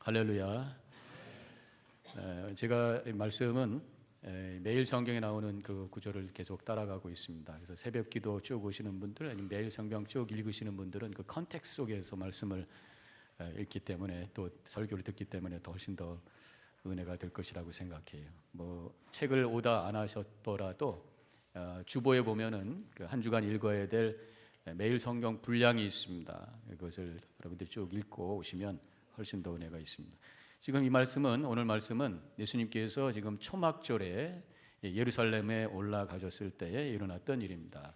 할렐루야. 제가 이 말씀은 매일 성경에 나오는 그 구절을 계속 따라가고 있습니다. 그래서 새벽 기도 쭉 오시는 분들, 아니면 매일 성경 쭉 읽으시는 분들은 그 컨텍스트 속에서 말씀을 읽기 때문에, 또 설교를 듣기 때문에 더 훨씬 더 은혜가 될 것이라고 생각해요. 뭐 책을 오다 안 하셨더라도 주보에 보면은 그 한 주간 읽어야 될 매일 성경 분량이 있습니다. 그것을 여러분들이 쭉 읽고 오시면 훨씬 더 은혜가 있습니다. 지금 이 말씀은, 오늘 말씀은 예수님께서 지금 초막절에 예루살렘에 올라가셨을 때에 일어났던 일입니다.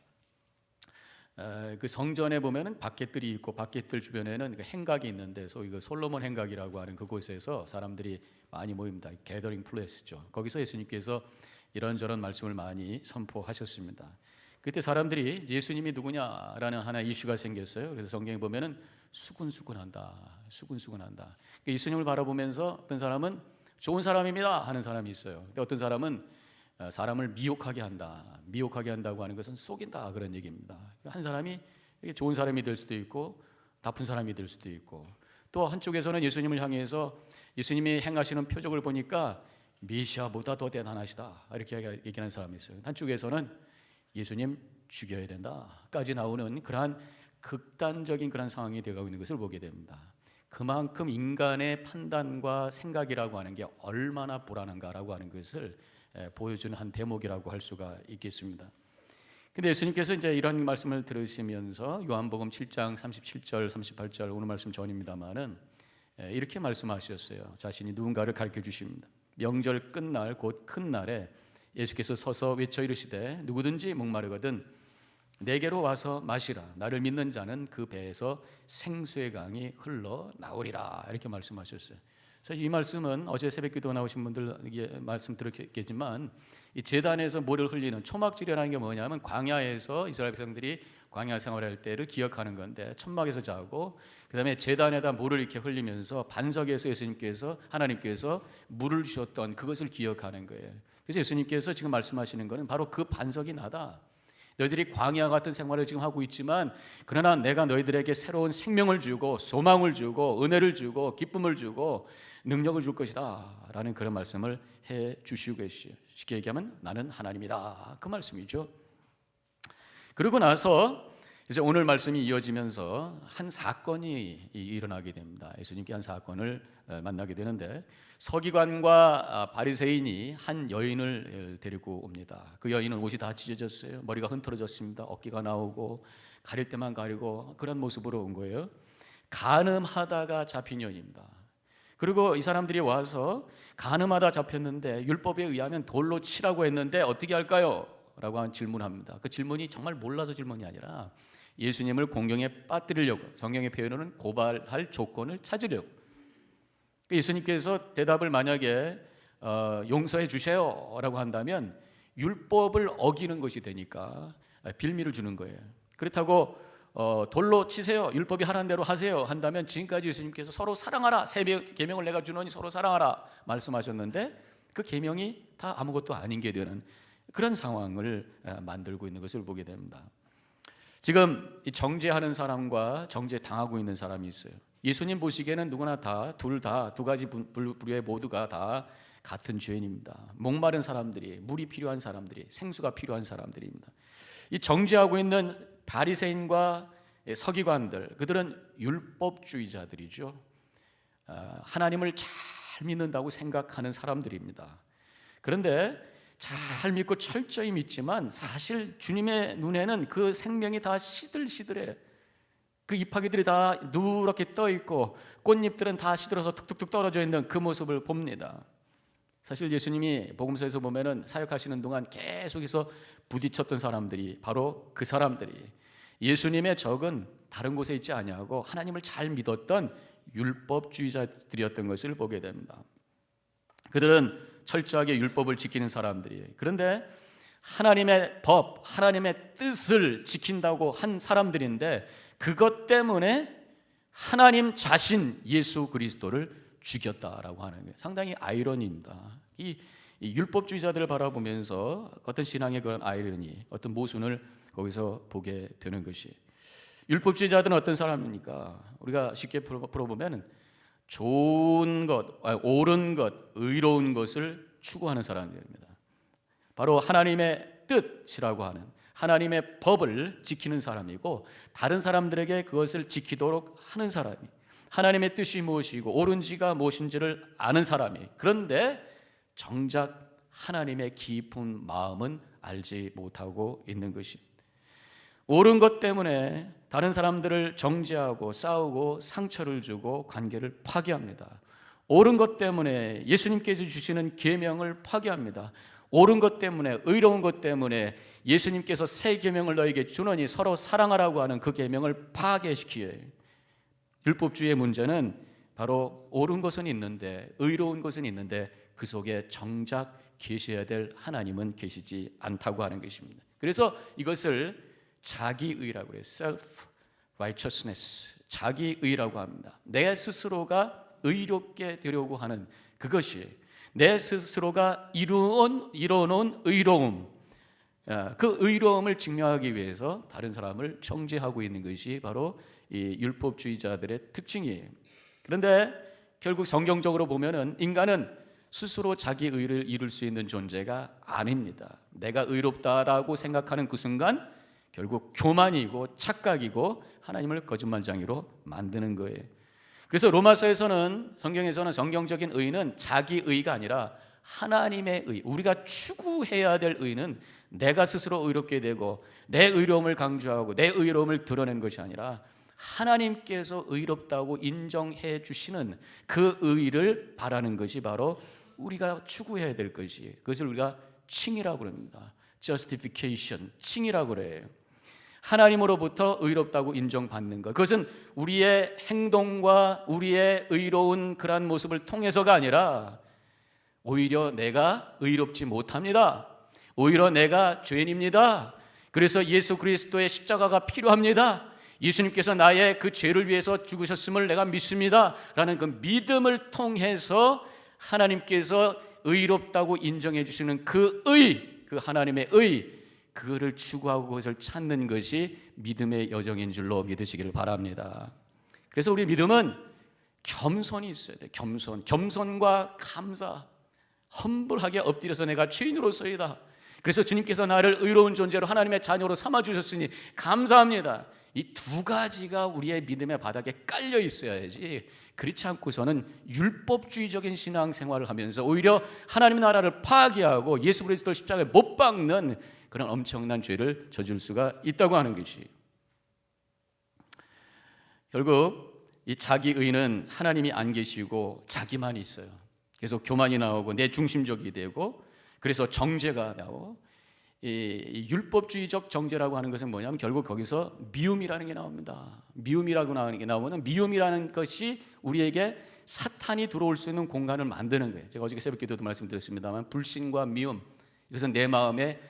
그 성전에 보면은 바켓들이 있고 바켓들 주변에는 그 행각이 있는데, 소위 그 솔로몬 행각이라고 하는 그곳에서 사람들이 많이 모입니다. 게더링 플레이스죠. 거기서 예수님께서 이런저런 말씀을 많이 선포하셨습니다. 그때 사람들이 예수님이 누구냐라는 하나의 이슈가 생겼어요. 그래서 성경에 보면은 수군수군한다. 그러니까 예수님을 바라보면서 어떤 사람은 좋은 사람입니다 하는 사람이 있어요. 근데 어떤 사람은 사람을 미혹하게 한다. 미혹하게 한다고 하는 것은 속인다, 그런 얘기입니다. 한 사람이 좋은 사람이 될 수도 있고 나쁜 사람이 될 수도 있고, 또 한쪽에서는 예수님을 향해서 예수님이 행하시는 표적을 보니까 메시아보다 더 대단하시다, 이렇게 얘기하는 사람이 있어요. 한쪽에서는 예수님 죽여야 된다까지 나오는 그러한 극단적인 그런 상황이 되어가고 있는 것을 보게 됩니다. 그만큼 인간의 판단과 생각이라고 하는 게 얼마나 불안한가라고 하는 것을 보여주는 한 대목이라고 할 수가 있겠습니다. 근데 예수님께서 이제 이런 말씀을 들으시면서 요한복음 7장 37절 38절, 오늘 말씀 전입니다만은 이렇게 말씀하셨어요. 자신이 누군가를 가르쳐 주십니다. 명절 끝날 곧 큰 날에 예수께서 서서 외쳐 이르시되 누구든지 목마르거든 내게로 와서 마시라. 나를 믿는 자는 그 배에서 생수의 강이 흘러 나오리라, 이렇게 말씀하셨어요. 사실 이 말씀은 어제 새벽기도 나오신 분들 말씀 들었겠지만, 이 제단에서 물을 흘리는 초막절이라는 게 뭐냐면 광야에서 이스라엘 백성들이 광야 생활할 때를 기억하는 건데, 천막에서 자고 그다음에 제단에다 물을 이렇게 흘리면서 반석에서 하나님께서 물을 주셨던 그것을 기억하는 거예요. 그래서 예수님께서 지금 말씀하시는 것은 바로 그 반석이 나다. 너희들이 광야 같은 생활을 지금 하고 있지만, 그러나 내가 너희들에게 새로운 생명을 주고 소망을 주고 은혜를 주고 기쁨을 주고 능력을 줄 것이다 라는 그런 말씀을 해 주시고 계시죠. 쉽게 얘기하면 나는 하나님이다, 그 말씀이죠. 그러고 나서 이제 오늘 말씀이 이어지면서 한 사건이 일어나게 됩니다. 예수님께 한 사건을 만나게 되는데, 서기관과 바리새인이 한 여인을 데리고 옵니다. 그 여인은 옷이 다 찢어졌어요. 머리가 흔들어졌습니다. 어깨가 나오고 가릴 때만 가리고 그런 모습으로 온 거예요. 간음하다가 잡힌 여인입니다. 그리고 이 사람들이 와서 간음하다 잡혔는데 율법에 의하면 돌로 치라고 했는데 어떻게 할까요? 라고 하는 질문합니다. 그 질문이 정말 몰라서 질문이 아니라 예수님을 공경에 빠뜨리려고, 성경의 표현으로는 고발할 조건을 찾으려고. 예수님께서 대답을 만약에 용서해 주세요 라고 한다면 율법을 어기는 것이 되니까 빌미를 주는 거예요. 그렇다고 돌로 치세요, 율법이 하라는 대로 하세요 한다면, 지금까지 예수님께서 서로 사랑하라, 세 계명을 내가 주노니 서로 사랑하라 말씀하셨는데 그 계명이 다 아무것도 아닌 게 되는 그런 상황을 만들고 있는 것을 보게 됩니다. 지금 이 정죄하는 사람과 정죄당하고 있는 사람이 있어요. 예수님 보시기에는 누구나 두 가지 부류의 모두가 다 같은 죄인입니다. 목마른 사람들이, 물이 필요한 사람들이, 생수가 필요한 사람들입니다. 이 정죄하고 있는 바리새인과 서기관들, 그들은 율법주의자들이죠. 하나님을 잘 믿는다고 생각하는 사람들입니다. 그런데 잘 믿고 철저히 믿지만 사실 주님의 눈에는 그 생명이 다 시들시들해. 그 잎사귀들이 다 누렇게 떠 있고 꽃잎들은 다 시들어서 툭툭툭 떨어져 있는 그 모습을 봅니다. 사실 예수님이 복음서에서 보면은 사역하시는 동안 계속해서 부딪혔던 사람들이 바로 그 사람들이 예수님의 적은 다른 곳에 있지 아니하고 하나님을 잘 믿었던 율법주의자들이었던 것을 보게 됩니다. 그들은 철저하게 율법을 지키는 사람들이에요. 그런데 하나님의 법, 하나님의 뜻을 지킨다고 한 사람들인데, 그것 때문에 하나님 자신 예수 그리스도를 죽였다라고 하는 게 상당히 아이러니입니다. 이 율법주의자들을 바라보면서 어떤 신앙의 그런 아이러니, 어떤 모순을 거기서 보게 되는 것이, 율법주의자들은 어떤 사람입니까? 우리가 쉽게 풀어보면 좋은 것, 옳은 것, 의로운 것을 추구하는 사람들입니다. 바로 하나님의 뜻이라고 하는 하나님의 법을 지키는 사람이고, 다른 사람들에게 그것을 지키도록 하는 사람이, 하나님의 뜻이 무엇이고 옳은지가 무엇인지를 아는 사람이, 그런데 정작 하나님의 깊은 마음은 알지 못하고 있는 것입니다. 옳은 것 때문에 다른 사람들을 정죄하고 싸우고 상처를 주고 관계를 파괴합니다. 옳은 것 때문에 예수님께서 주시는 계명을 파괴합니다. 옳은 것 때문에, 의로운 것 때문에 예수님께서 새 계명을 너에게 주노니 서로 사랑하라고 하는 그 계명을 파괴시키에, 율법주의의 문제는 바로 옳은 것은 있는데, 의로운 것은 있는데 그 속에 정작 계셔야 될 하나님은 계시지 않다고 하는 것입니다. 그래서 이것을 자기의라고 해요. self-righteousness, 자기의라고 합니다. 내 스스로가 의롭게 되려고 하는 그것이, 내 스스로가 이루어놓은 의로움, 그 의로움을 증명하기 위해서 다른 사람을 정죄하고 있는 것이 바로 이 율법주의자들의 특징이에요. 그런데 결국 성경적으로 보면은 인간은 스스로 자기 의를 이룰 수 있는 존재가 아닙니다. 내가 의롭다라고 생각하는 그 순간 결국 교만이고 착각이고 하나님을 거짓말쟁이로 만드는 거예요. 그래서 로마서에서는, 성경에서는 성경적인 의는 자기 의가 아니라 하나님의 의, 우리가 추구해야 될 의는 내가 스스로 의롭게 되고 내 의로움을 강조하고 내 의로움을 드러낸 것이 아니라 하나님께서 의롭다고 인정해 주시는 그 의를 바라는 것이 바로 우리가 추구해야 될 것이, 그것을 우리가 칭이라고 합니다. justification, 칭이라고 그래요. 하나님으로부터 의롭다고 인정받는 것, 그것은 우리의 행동과 우리의 의로운 그러한 모습을 통해서가 아니라 오히려 내가 의롭지 못합니다. 오히려 내가 죄인입니다. 그래서 예수 그리스도의 십자가가 필요합니다. 예수님께서 나의 그 죄를 위해서 죽으셨음을 내가 믿습니다 라는 그 믿음을 통해서 하나님께서 의롭다고 인정해 주시는 그 의, 그 하나님의 의, 그거를 추구하고 그것을 찾는 것이 믿음의 여정인 줄로 믿으시기를 바랍니다. 그래서 우리 믿음은 겸손이 있어야 돼. 겸손과 감사, 험불하게 엎드려서 내가 죄인으로서이다, 그래서 주님께서 나를 의로운 존재로 하나님의 자녀로 삼아주셨으니 감사합니다, 이 두 가지가 우리의 믿음의 바닥에 깔려 있어야지, 그렇지 않고서는 율법주의적인 신앙생활을 하면서 오히려 하나님의 나라를 파괴하고 예수 그리스도를 십자가에 못 박는 그런 엄청난 죄를 저질 수가 있다고 하는 것이, 결국 이 자기 의는 하나님이 안 계시고 자기만 있어요. 그래서 교만이 나오고 내 중심적이 되고, 그래서 정죄가 나오고, 이 율법주의적 정죄라고 하는 것은 뭐냐면 결국 거기서 미움이라는 게 나옵니다. 미움이라고 나오는 게 나오면, 미움이라는 것이 우리에게 사탄이 들어올 수 있는 공간을 만드는 거예요. 제가 어저께 새벽 기도도 말씀드렸습니다만, 불신과 미움, 이것은 내 마음에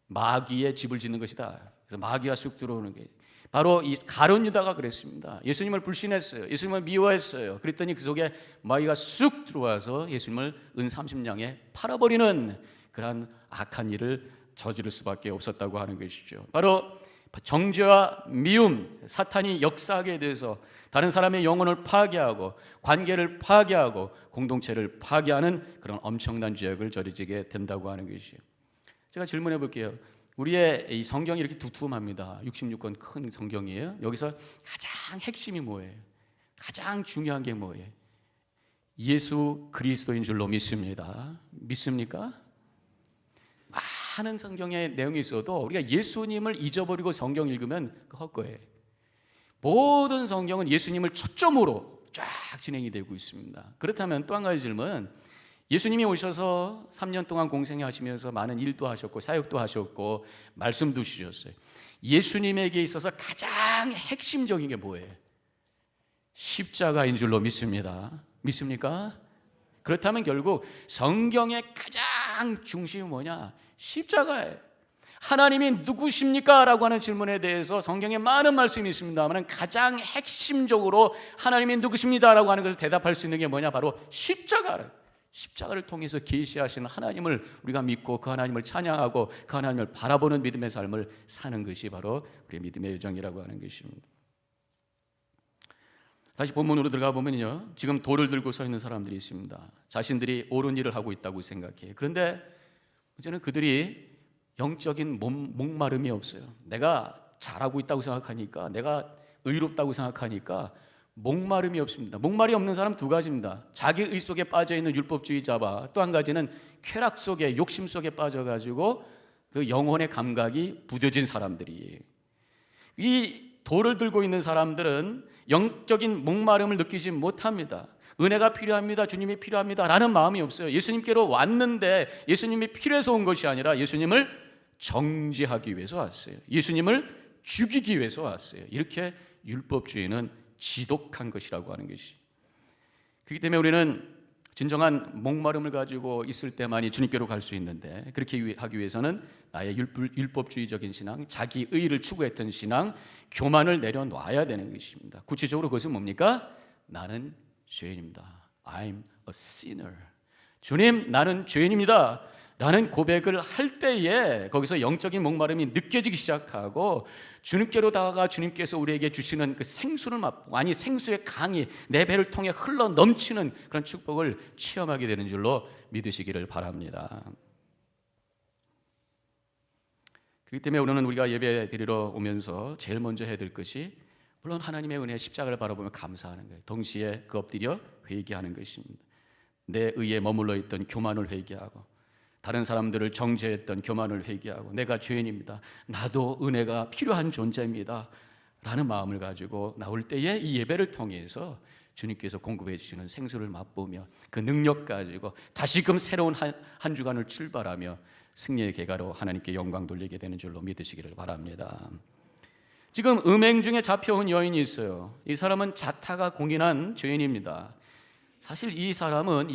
마귀의 집을 짓는 것이다. 그래서 마귀가 쑥 들어오는 게 바로 이 가룟 유다가 그랬습니다. 예수님을 불신했어요. 예수님을 미워했어요. 그랬더니 그 속에 마귀가 쑥 들어와서 예수님을 은 30냥에 팔아버리는 그러한 악한 일을 저지를 수밖에 없었다고 하는 것이죠. 바로 정죄와 미움, 사탄이 역사하게 돼서 다른 사람의 영혼을 파괴하고 관계를 파괴하고 공동체를 파괴하는 그런 엄청난 죄악을 저지르게 된다고 하는 것이죠. 제가 질문해 볼게요. 우리의 이 성경이 이렇게 두툼합니다. 66권 큰 성경이에요. 여기서 가장 핵심이 뭐예요? 가장 중요한 게 뭐예요? 예수 그리스도인 줄로 믿습니다. 믿습니까? 많은 성경의 내용이 있어도 우리가 예수님을 잊어버리고 성경 읽으면 헛거예요. 모든 성경은 예수님을 초점으로 쫙 진행이 되고 있습니다. 그렇다면 또 한 가지 질문, 예수님이 오셔서 3년 동안 공생하시면서 많은 일도 하셨고 사역도 하셨고 말씀도 주셨어요. 예수님에게 있어서 가장 핵심적인 게 뭐예요? 십자가인 줄로 믿습니다. 믿습니까? 그렇다면 결국 성경의 가장 중심이 뭐냐? 십자가예요. 하나님이 누구십니까? 라고 하는 질문에 대해서 성경에 많은 말씀이 있습니다만 가장 핵심적으로 하나님이 누구십니다? 라고 하는 것을 대답할 수 있는 게 뭐냐? 바로 십자가를. 십자가를 통해서 계시하시는 하나님을 우리가 믿고 그 하나님을 찬양하고 그 하나님을 바라보는 믿음의 삶을 사는 것이 바로 우리의 믿음의 여정이라고 하는 것입니다. 다시 본문으로 들어가 보면요, 지금 돌을 들고 서 있는 사람들이 있습니다. 자신들이 옳은 일을 하고 있다고 생각해요. 그런데 문제는 그들이 영적인 목마름이 없어요. 내가 잘하고 있다고 생각하니까, 내가 의롭다고 생각하니까 목마름이 없습니다. 목마름이 없는 사람 두 가지입니다. 자기 의 속에 빠져 있는 율법주의자와 또 한 가지는 쾌락 속에, 욕심 속에 빠져가지고 그 영혼의 감각이 부뎌진 사람들이, 이 돌을 들고 있는 사람들은 영적인 목마름을 느끼지 못합니다. 은혜가 필요합니다, 주님이 필요합니다 라는 마음이 없어요. 예수님께로 왔는데 예수님이 필요해서 온 것이 아니라 예수님을 정죄하기 위해서 왔어요. 예수님을 죽이기 위해서 왔어요. 이렇게 율법주의는 지독한 것이라고 하는 것이. 그렇기 때문에 우리는 진정한 목마름을 가지고 있을 때만이 주님께로 갈 수 있는데, 그렇게 하기 위해서는 나의 율법주의적인 신앙, 자기 의의를 추구했던 신앙, 교만을 내려놔야 되는 것입니다. 구체적으로 그것은 뭡니까? 나는 죄인입니다. I'm a sinner. 주님, 나는 죄인입니다 라는 고백을 할 때에 거기서 영적인 목마름이 느껴지기 시작하고, 주님께로 다가가 주님께서 우리에게 주시는 그 생수를 맛보고, 아니 생수의 강이 내 배를 통해 흘러 넘치는 그런 축복을 체험하게 되는 줄로 믿으시기를 바랍니다. 그렇기 때문에 오늘은 우리가 예배 드리러 오면서 제일 먼저 해야 될 것이, 물론 하나님의 은혜, 십자가를 바라보며 감사하는 거예요. 동시에 그 엎드려 회개하는 것입니다. 내 의에 머물러 있던 교만을 회개하고, 다른 사람들을 정죄했던 교만을 회개하고, 내가 죄인입니다, 나도 은혜가 필요한 존재입니다 라는 마음을 가지고 나올 때에 이 예배를 통해서 주님께서 공급해 주시는 생수를 맛보며 그 능력 가지고 다시금 새로운 한 주간을 출발하며 승리의 계가로 하나님께 영광 돌리게 되는 줄로 믿으시기를 바랍니다. 지금 음행 중에 잡혀온 여인이 있어요. 이 사람은 자타가 공인한 죄인입니다. 사실 이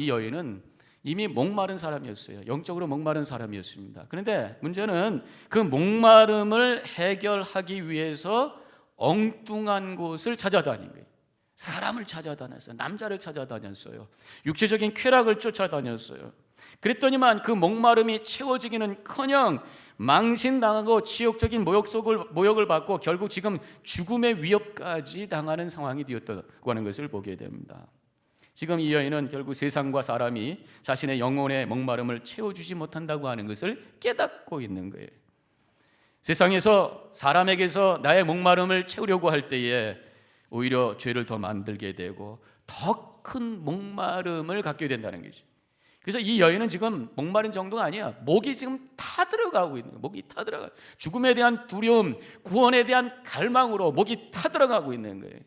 여인은 이미 목마른 사람이었어요. 영적으로 목마른 사람이었습니다. 그런데 문제는 그 목마름을 해결하기 위해서 엉뚱한 곳을 찾아다닌 거예요. 사람을 찾아다녔어요. 남자를 찾아다녔어요. 육체적인 쾌락을 쫓아다녔어요. 그랬더니만 그 목마름이 채워지기는커녕 망신당하고 지옥적인 모욕을 받고 결국 지금 죽음의 위협까지 당하는 상황이 되었다고 하는 것을 보게 됩니다. 지금 이 여인은 결국 세상과 사람이 자신의 영혼의 목마름을 채워주지 못한다고 하는 것을 깨닫고 있는 거예요. 세상에서 사람에게서 나의 목마름을 채우려고 할 때에 오히려 죄를 더 만들게 되고 더 큰 목마름을 갖게 된다는 거죠. 그래서 이 여인은 지금 목마른 정도가 아니야. 목이 지금 타들어가고 있는 거예요. 목이 타들어가. 죽음에 대한 두려움, 구원에 대한 갈망으로 목이 타들어가고 있는 거예요.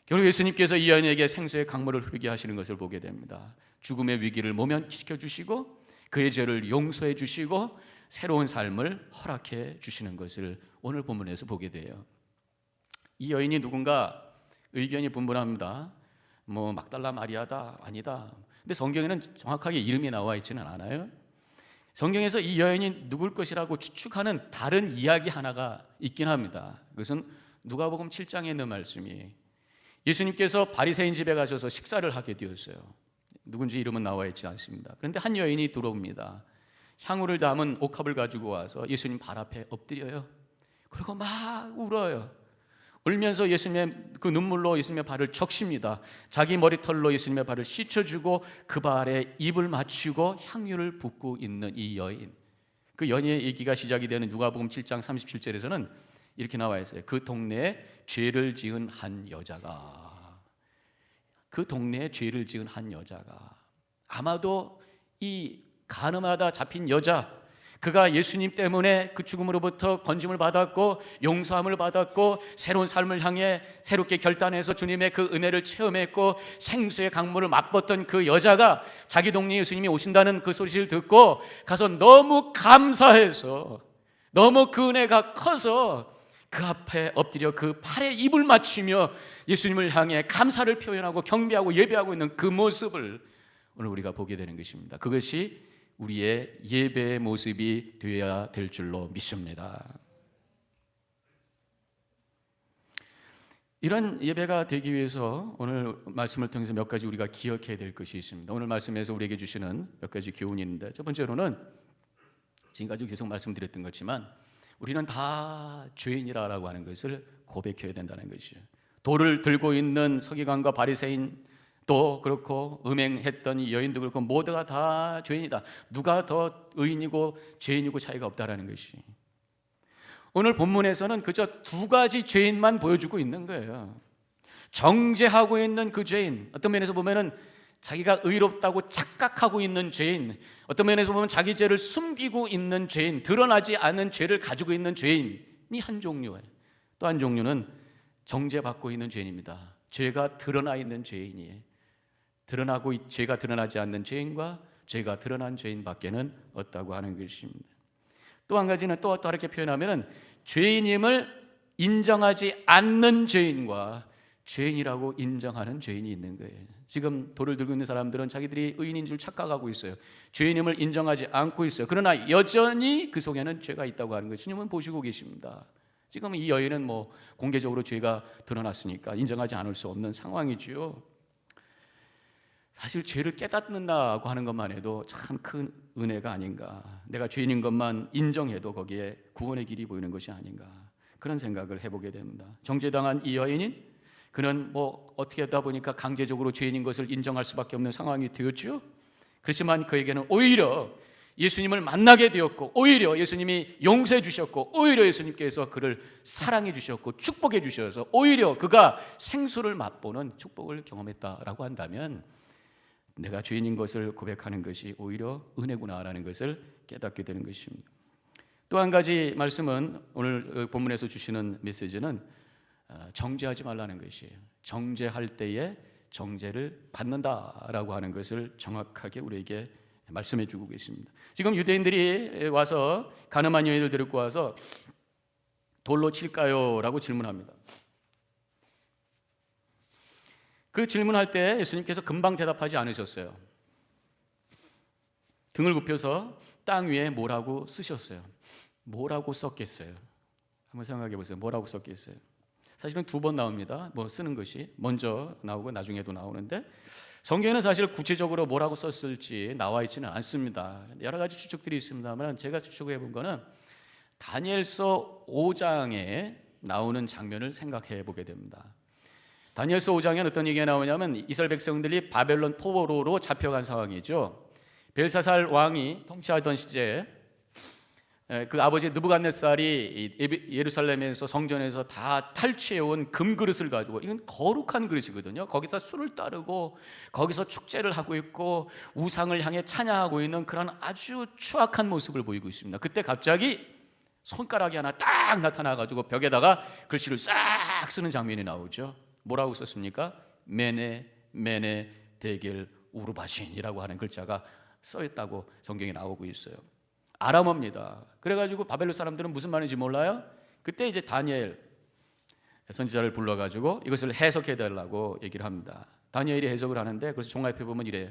결국 예수님께서 이 여인에게 생수의 강물을 흐르게 하시는 것을 보게 됩니다. 죽음의 위기를 모면시켜 주시고 그의 죄를 용서해 주시고 새로운 삶을 허락해 주시는 것을 오늘 본문에서 보게 돼요. 이 여인이 누군가 의견이 분분합니다. 막달라 마리아다, 아니다. 근데 성경에는 정확하게 이름이 나와 있지는 않아요. 성경에서 이 여인이 누굴 것이라고 추측하는 다른 이야기 하나가 있긴 합니다. 그것은 누가복음 7장에 있는 말씀이, 예수님께서 바리새인 집에 가셔서 식사를 하게 되었어요. 누군지 이름은 나와 있지 않습니다. 그런데 한 여인이 들어옵니다. 향유를 담은 옥합을 가지고 와서 예수님 발 앞에 엎드려요. 그리고 막 울어요. 울면서 예수님의 그 눈물로 예수님의 발을 적십니다. 자기 머리털로 예수님의 발을 씻어주고 그 발에 입을 맞추고 향유를 붓고 있는 이 여인. 그 여인의 얘기가 시작이 되는 누가복음 7장 37절에서는 이렇게 나와 있어요. 그 동네에 죄를 지은 한 여자가, 아마도 이 간음하다 잡힌 여자, 그가 예수님 때문에 그 죽음으로부터 건짐을 받았고 용서함을 받았고 새로운 삶을 향해 새롭게 결단해서 주님의 그 은혜를 체험했고 생수의 강물을 맛봤던 그 여자가 자기 동네에 예수님이 오신다는 그 소식을 듣고 가서 너무 감사해서, 너무 그 은혜가 커서 그 앞에 엎드려 그 팔에 입을 맞추며 예수님을 향해 감사를 표현하고 경배하고 예배하고 있는 그 모습을 오늘 우리가 보게 되는 것입니다. 그것이 우리의 예배의 모습이 되어야 될 줄로 믿습니다. 이런 예배가 되기 위해서 오늘 말씀을 통해서 몇 가지 우리가 기억해야 될 것이 있습니다. 오늘 말씀에서 우리에게 주시는 몇 가지 교훈이 있는데, 첫 번째로는 지금까지 계속 말씀드렸던 것지만 우리는 다 죄인이라고 하는 것을 고백해야 된다는 것이죠. 돌을 들고 있는 서기관과 바리새인 또 그렇고 음행했던 이 여인도 그렇고 모두가 다 죄인이다. 누가 더 의인이고 죄인이고 차이가 없다라는 것이 오늘 본문에서는 그저 두 가지 죄인만 보여주고 있는 거예요. 정죄하고 있는 그 죄인, 어떤 면에서 보면은 자기가 의롭다고 착각하고 있는 죄인, 어떤 면에서 보면 자기 죄를 숨기고 있는 죄인, 드러나지 않은 죄를 가지고 있는 죄인이 한 종류예요. 또 한 종류는 정죄받고 있는 죄인입니다. 죄가 드러나 있는 죄인이에요. 죄가 드러나지 않는 죄인과 죄가 드러난 죄인밖에는 없다고 하는 것입니다. 또 한 가지는 또 다르게 표현하면은 죄인임을 인정하지 않는 죄인과 죄인이라고 인정하는 죄인이 있는 거예요. 지금 돌을 들고 있는 사람들은 자기들이 의인인 줄 착각하고 있어요. 죄인임을 인정하지 않고 있어요. 그러나 여전히 그 속에는 죄가 있다고 하는 것을 주님은 보시고 계십니다. 지금 이 여인은 공개적으로 죄가 드러났으니까 인정하지 않을 수 없는 상황이죠. 사실 죄를 깨닫는다고 하는 것만 해도 참 큰 은혜가 아닌가. 내가 죄인인 것만 인정해도 거기에 구원의 길이 보이는 것이 아닌가. 그런 생각을 해보게 됩니다. 정죄당한 이 여인인 그는 어떻게 하다 보니까 강제적으로 죄인인 것을 인정할 수밖에 없는 상황이 되었죠. 그렇지만 그에게는 오히려 예수님을 만나게 되었고, 오히려 예수님이 용서해 주셨고, 오히려 예수님께서 그를 사랑해 주셨고 축복해 주셔서 오히려 그가 생수를 맛보는 축복을 경험했다라고 한다면 내가 죄인인 것을 고백하는 것이 오히려 은혜구나라는 것을 깨닫게 되는 것입니다. 또 한 가지 말씀은 오늘 본문에서 주시는 메시지는 정죄하지 말라는 것이에요. 정죄할 때에 정죄를 받는다라고 하는 것을 정확하게 우리에게 말씀해 주고 계십니다. 지금 유대인들이 와서 가늠한 여인을 데리고 와서 돌로 칠까요? 라고 질문합니다. 그 질문할 때 예수님께서 금방 대답하지 않으셨어요. 등을 굽혀서 땅 위에 뭐라고 쓰셨어요. 뭐라고 썼겠어요? 한번 생각해 보세요. 뭐라고 썼겠어요? 사실은 두 번 나옵니다. 쓰는 것이 먼저 나오고 나중에도 나오는데 성경에는 사실 구체적으로 뭐라고 썼을지 나와 있지는 않습니다. 여러 가지 추측들이 있습니다만 제가 추측해 본 거는 다니엘서 5장에 나오는 장면을 생각해 보게 됩니다. 다니엘서 5장에 어떤 얘기가 나오냐면 이스라엘 백성들이 바벨론 포로로 잡혀간 상황이죠. 벨사살 왕이 통치하던 시제에 그 아버지 느부갓네살이 예루살렘에서 성전에서 다 탈취해온 금그릇을 가지고, 이건 거룩한 그릇이거든요. 거기서 술을 따르고 거기서 축제를 하고 있고 우상을 향해 찬양하고 있는 그런 아주 추악한 모습을 보이고 있습니다. 그때 갑자기 손가락이 하나 딱 나타나가지고 벽에다가 글씨를 싹 쓰는 장면이 나오죠. 뭐라고 썼습니까? 메네 메네 데겔 우르바신이라고 하는 글자가 써있다고 성경에 나오고 있어요. 아람어입니다. 그래가지고 바벨론 사람들은 무슨 말인지 몰라요. 그때 이제 다니엘 선지자를 불러가지고 이것을 해석해 달라고 얘기를 합니다. 다니엘이 해석을 하는데 그래서 종합해 보면 이래요.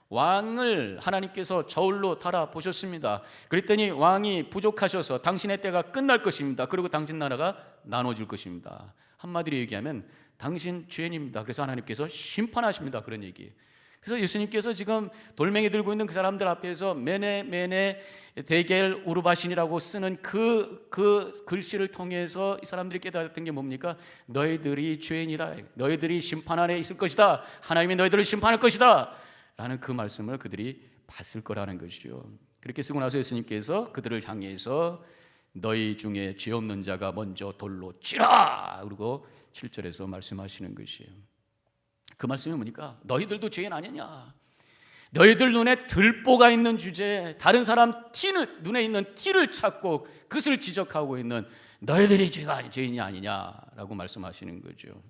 왕을 하나님께서 저울로 달아 보셨습니다. 그랬더니 왕이 부족하셔서 당신의 때가 끝날 것입니다. 그리고 당신 나라가 나눠질 것입니다. 한마디로 얘기하면 당신 죄인입니다. 그래서 하나님께서 심판하십니다. 그런 얘기. 그래서 예수님께서 지금 돌멩이 들고 있는 그 사람들 앞에서 메네 메네 데겔 우르바신이라고 쓰는 그 글씨를 통해서 이 사람들이 깨달았던 게 뭡니까? 너희들이 죄인이다. 너희들이 심판 아래 있을 것이다. 하나님이 너희들을 심판할 것이다. 라는 그 말씀을 그들이 봤을 거라는 것이죠. 그렇게 쓰고 나서 예수님께서 그들을 향해서 너희 중에 죄 없는 자가 먼저 돌로 치라. 그리고 7절에서 말씀하시는 것이에요. 그 말씀이 뭡니까? 너희들도 죄인 아니냐? 너희들 눈에 들보가 있는 주제에 다른 사람 눈에 있는 티를 찾고 그것을 지적하고 있는 너희들이 죄인이 아니냐라고 말씀하시는 거죠.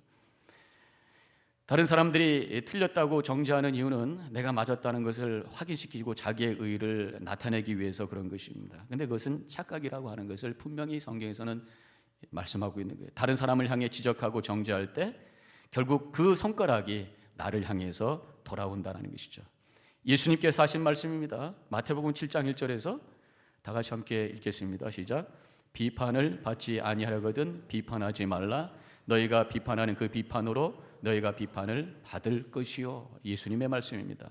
다른 사람들이 틀렸다고 정죄하는 이유는 내가 맞았다는 것을 확인시키고 자기의 의의를 나타내기 위해서 그런 것입니다. 그런데 그것은 착각이라고 하는 것을 분명히 성경에서는 말씀하고 있는 거예요. 다른 사람을 향해 지적하고 정죄할 때 결국 그 손가락이 나를 향해서 돌아온다는 것이죠. 예수님께서 하신 말씀입니다. 마태복음 7장 1절에서 다 같이 함께 읽겠습니다. 시작. 비판을 받지 아니하려거든 비판하지 말라. 너희가 비판하는 그 비판으로 너희가 비판을 받을 것이요. 예수님의 말씀입니다.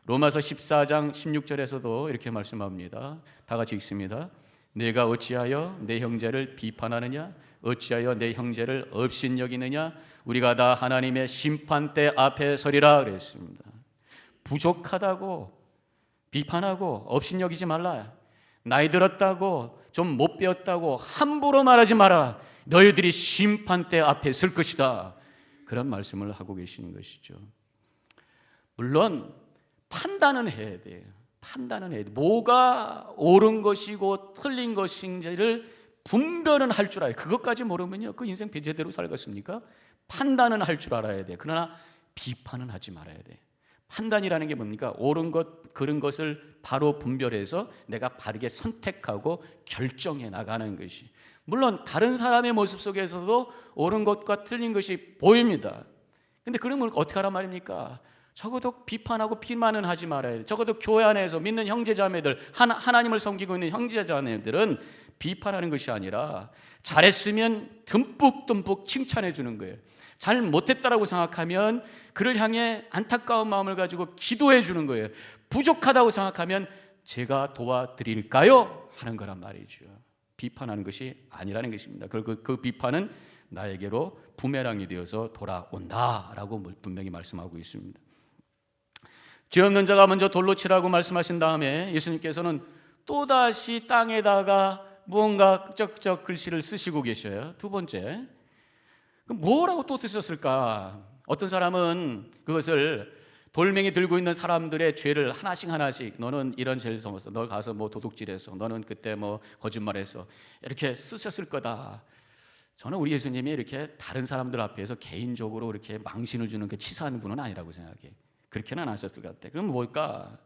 로마서 14장 16절에서도 이렇게 말씀합니다. 다 같이 읽습니다. 내가 어찌하여 내 형제를 비판하느냐? 어찌하여 내 형제를 업신여기느냐? 우리가 다 하나님의 심판대 앞에 서리라 그랬습니다. 부족하다고 비판하고 업신여기지 말라. 나이 들었다고 좀 못 배웠다고 함부로 말하지 마라. 너희들이 심판대 앞에 설 것이다. 그런 말씀을 하고 계시는 것이죠. 물론 판단은 해야 돼요. 판단은 해야 돼요. 뭐가 옳은 것이고 틀린 것인지를 분별은 할 줄 알아요. 그것까지 모르면요, 그 인생 제대로 살겠습니까? 판단은 할 줄 알아야 돼요. 그러나 비판은 하지 말아야 돼요. 판단이라는 게 뭡니까? 옳은 것, 그른 것을 바로 분별해서 내가 바르게 선택하고 결정해 나가는 것이. 물론 다른 사람의 모습 속에서도 옳은 것과 틀린 것이 보입니다. 근데 그러면 어떻게 하란 말입니까? 적어도 비판하고 비만은 하지 말아야 돼. 적어도 교회 안에서 믿는 형제자매들, 하나님을 섬기고 있는 형제자매들은 비판하는 것이 아니라 잘했으면 듬뿍듬뿍 칭찬해 주는 거예요. 잘 못했다라고 생각하면 그를 향해 안타까운 마음을 가지고 기도해 주는 거예요. 부족하다고 생각하면 제가 도와드릴까요? 하는 거란 말이죠. 비판하는 것이 아니라는 것입니다. 그 비판은 나에게로 부메랑이 되어서 돌아온다라고 분명히 말씀하고 있습니다. 죄 없는 자가 먼저 돌로 치라고 말씀하신 다음에 예수님께서는 또다시 땅에다가 무언가 쩍쩍 글씨를 쓰시고 계셔요. 두 번째, 뭐라고 또 쓰셨을까? 어떤 사람은 그것을 돌멩이 들고 있는 사람들의 죄를 하나씩 너는 이런 죄를 범했어, 너 가서 뭐 도둑질했어, 너는 그때 뭐 거짓말했어, 이렇게 쓰셨을 거다. 저는 우리 예수님이 이렇게 다른 사람들 앞에서 개인적으로 이렇게 망신을 주는 그 치사한 분은 아니라고 생각해. 그렇게는 안 하셨을 것 같아. 그럼 뭘까?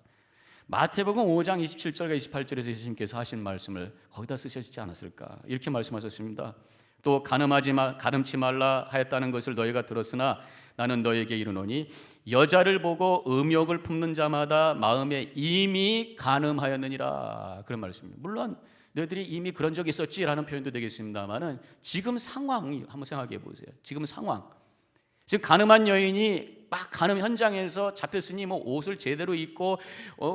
마태복음 5장 27절과 28절에서 예수님께서 하신 말씀을 거기다 쓰셨지 않았을까? 이렇게 말씀하셨습니다. 또 가늠치 말라 하였다는 것을 너희가 들었으나 나는 너희에게 이르노니 여자를 보고 음욕을 품는 자마다 마음에 이미 간음하였느니라. 그런 말씀입니다. 물론 너희들이 이미 그런 적이 있었지라는 표현도 되겠습니다만은 지금 상황이 한번 생각해 보세요. 지금 상황. 지금 간음한 여인이 막 간음 현장에서 잡혔으니 뭐 옷을 제대로 입고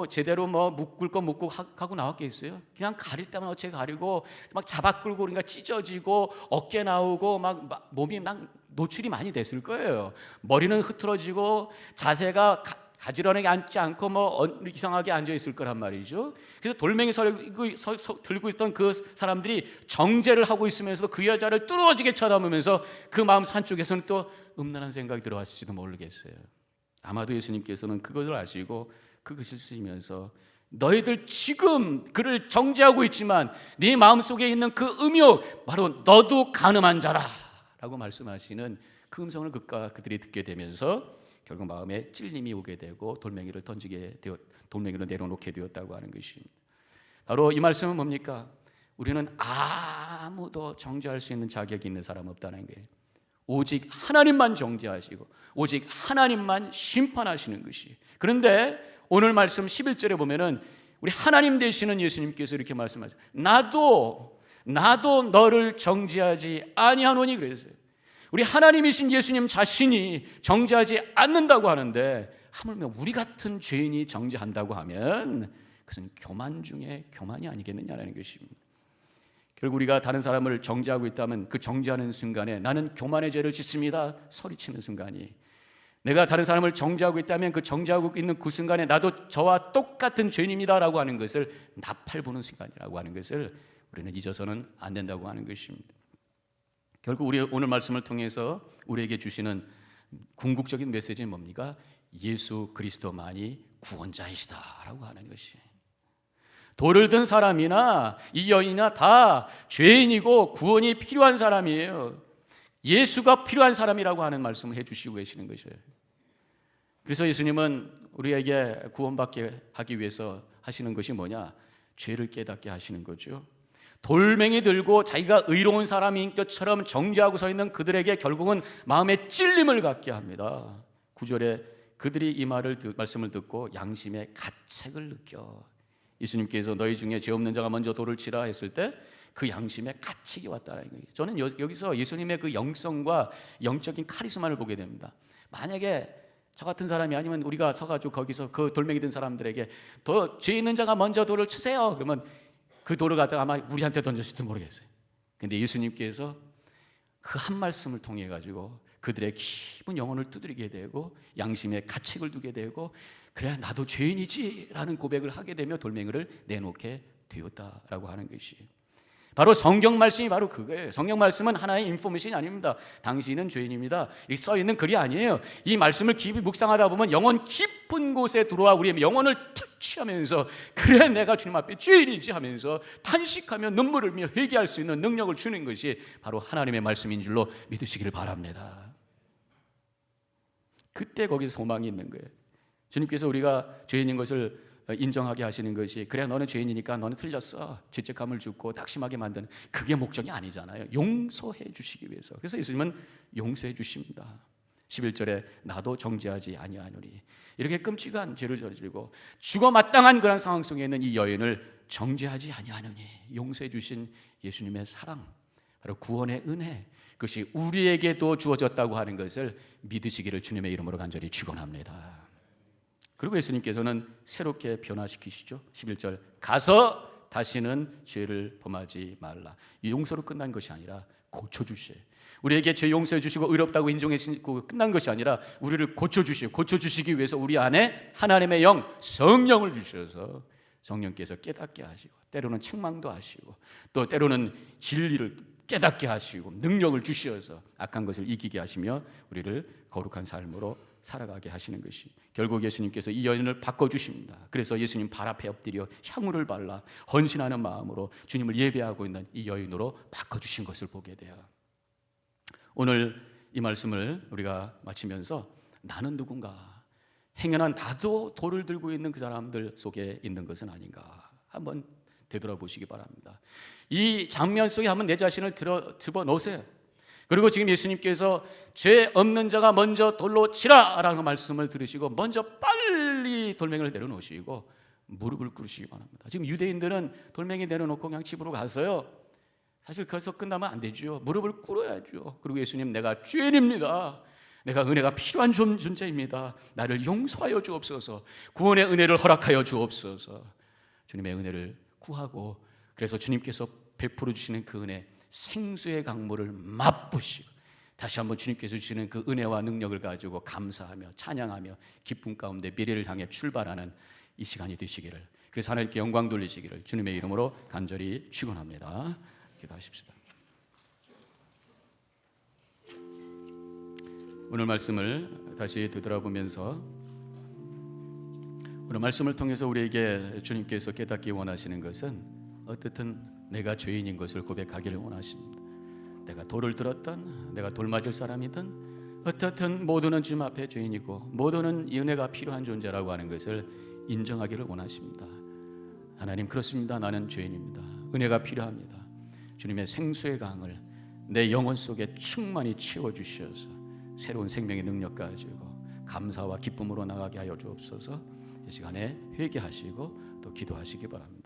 제대로 뭐 묶을 거 묶고 하고 나왔겠어요? 그냥 가릴 때만 어째 가리고 막 잡아 끌고 그러니까 찢어지고 어깨 나오고 막 몸이 막 노출이 많이 됐을 거예요. 머리는 흐트러지고 자세가 가지런하게 앉지 않고 뭐 이상하게 앉아 있을 거란 말이죠. 그래서 돌멩이 들고 있던 그 사람들이 정죄를 하고 있으면서도 그 여자를 뚫어지게 쳐다보면서 그 마음 한쪽에서는 또 음란한 생각이 들어왔을지도 모르겠어요. 아마도 예수님께서는 그것을 아시고 그것을 쓰시면서 너희들 지금 그를 정죄하고 있지만 네 마음속에 있는 그 음욕, 바로 너도 간음한 자라 라고 말씀하시는 그 음성을 그들이 듣게 되면서 결국 마음에 찔림이 오게 되고 돌멩이를 내려놓게 되었다고 하는 것입니다. 바로 이 말씀은 뭡니까? 우리는 아무도 정죄할 수 있는 자격이 있는 사람 없다는 거예요. 오직 하나님만 정죄하시고 오직 하나님만 심판하시는 것이. 그런데 오늘 말씀 11절에 보면은 우리 하나님 되시는 예수님께서 이렇게 말씀하세요. 나도 너를 정죄하지 아니하노니 그랬어요. 우리 하나님이신 예수님 자신이 정죄하지 않는다고 하는데 하물며 우리 같은 죄인이 정죄한다고 하면 그것은 교만 중에 교만이 아니겠느냐라는 것입니다. 결국 우리가 다른 사람을 정죄하고 있다면 그 정죄하는 순간에 나는 교만의 죄를 짓습니다 소리치는 순간이, 내가 다른 사람을 정죄하고 있다면 그 정죄하고 있는 그 순간에 나도 저와 똑같은 죄인입니다라고 하는 것을 나팔 부는 순간이라고 하는 것을 우리는 잊어서는 안 된다고 하는 것입니다. 결국 우리 오늘 말씀을 통해서 우리에게 주시는 궁극적인 메시지는 뭡니까? 예수 그리스도만이 구원자이시다라고 하는 것이. 돌을 든 사람이나 이 여인이나 다 죄인이고 구원이 필요한 사람이에요. 예수가 필요한 사람이라고 하는 말씀을 해주시고 계시는 것이에요. 그래서 예수님은 우리에게 구원받게 하기 위해서 하시는 것이 뭐냐? 죄를 깨닫게 하시는 거죠. 돌멩이 들고 자기가 의로운 사람인 것처럼 정죄하고 서 있는 그들에게 결국은 마음에 찔림을 갖게 합니다. 9절에 그들이 이 말씀을 듣고 양심의 가책을 느껴. 예수님께서 너희 중에 죄 없는 자가 먼저 돌을 치라 했을 때 그 양심의 가책이 왔다는 거예요. 저는 여기서 예수님의 그 영성과 영적인 카리스마를 보게 됩니다. 만약에 저 같은 사람이 아니면 우리가 서가지고 거기서 그 돌멩이 든 사람들에게 더 죄 있는 자가 먼저 돌을 치세요 그러면 그 돌을 갖다가 아마 우리한테 던졌을지도 모르겠어요. 근데 예수님께서 그 한 말씀을 통해 가지고 그들의 깊은 영혼을 두드리게 되고 양심에 가책을 두게 되고, 그래 나도 죄인이지라는 고백을 하게 되며 돌멩이를 내놓게 되었다라고 하는 것이 바로 성경 말씀이 바로 그거예요. 성경 말씀은 하나의 인포메이션이 아닙니다. 당신은 죄인입니다, 이 써 있는 글이 아니에요. 이 말씀을 깊이 묵상하다 보면 영혼 깊은 곳에 들어와 우리의 영혼을 터치하면서 그래 내가 주님 앞에 죄인이지 하면서 탄식하며 눈물을 흘리며 회개할 수 있는 능력을 주는 것이 바로 하나님의 말씀인 줄로 믿으시기를 바랍니다. 그때 거기서 소망이 있는 거예요. 주님께서 우리가 죄인인 것을 인정하게 하시는 것이 그래 너는 죄인이니까 너는 틀렸어, 죄책감을 주고 낙심하게 만드는 그게 목적이 아니잖아요. 용서해 주시기 위해서. 그래서 예수님은 용서해 주십니다. 11절에 나도 정죄하지 아니하노니, 이렇게 끔찍한 죄를 저지르고 죽어 마땅한 그런 상황 속에 있는 이 여인을 정죄하지 아니하노니, 용서해 주신 예수님의 사랑, 바로 구원의 은혜, 그것이 우리에게도 주어졌다고 하는 것을 믿으시기를 주님의 이름으로 간절히 축원합니다. 그리고 예수님께서는 새롭게 변화시키시죠. 11절 가서 다시는 죄를 범하지 말라. 이 용서로 끝난 것이 아니라 고쳐주셔요. 우리에게 죄 용서해 주시고 의롭다고 인정해 주시고 끝난 것이 아니라 우리를 고쳐주시고, 고쳐주시기 위해서 우리 안에 하나님의 영 성령을 주셔서 성령께서 깨닫게 하시고, 때로는 책망도 하시고, 또 때로는 진리를 깨닫게 하시고 능력을 주셔서 악한 것을 이기게 하시며 우리를 거룩한 삶으로 살아가게 하시는 것이, 결국 예수님께서 이 여인을 바꿔주십니다. 그래서 예수님 발 앞에 엎드려 향유를 발라 헌신하는 마음으로 주님을 예배하고 있는 이 여인으로 바꿔주신 것을 보게 돼요. 오늘 이 말씀을 우리가 마치면서 나는 누군가, 행여나 나도 돌을 들고 있는 그 사람들 속에 있는 것은 아닌가 한번 되돌아보시기 바랍니다. 이 장면 속에 한번 내 자신을 집어넣으세요. 그리고 지금 예수님께서 죄 없는 자가 먼저 돌로 치라라는 말씀을 들으시고 먼저 빨리 돌멩이를 내려놓으시고 무릎을 꿇으시기 바랍니다. 지금 유대인들은 돌멩이 내려놓고 그냥 집으로 가서요, 사실 거기서 끝나면 안 되죠. 무릎을 꿇어야죠. 그리고 예수님, 내가 죄인입니다, 내가 은혜가 필요한 존재입니다, 나를 용서하여 주옵소서, 구원의 은혜를 허락하여 주옵소서, 주님의 은혜를 구하고, 그래서 주님께서 베풀어 주시는 그 은혜, 생수의 강물을 맛보시고 다시 한번 주님께서 주시는 그 은혜와 능력을 가지고 감사하며 찬양하며 기쁨 가운데 미래를 향해 출발하는 이 시간이 되시기를, 그래서 하나님께 영광 돌리시기를 주님의 이름으로 간절히 축원합니다. 기도하십시다. 오늘 말씀을 다시 되돌아보면서 오늘 말씀을 통해서 우리에게 주님께서 깨닫기 원하시는 것은 어떻든 내가 죄인인 것을 고백하기를 원하십니다. 내가 돌을 들었던, 내가 돌 맞을 사람이든 어떻든 모두는 주님 앞에 죄인이고 모두는 이 은혜가 필요한 존재라고 하는 것을 인정하기를 원하십니다. 하나님, 그렇습니다. 나는 죄인입니다. 은혜가 필요합니다. 주님의 생수의 강을 내 영혼 속에 충만히 채워주셔서 새로운 생명의 능력 가지고 감사와 기쁨으로 나가게 하여 주옵소서. 이 시간에 회개하시고 또 기도하시기 바랍니다.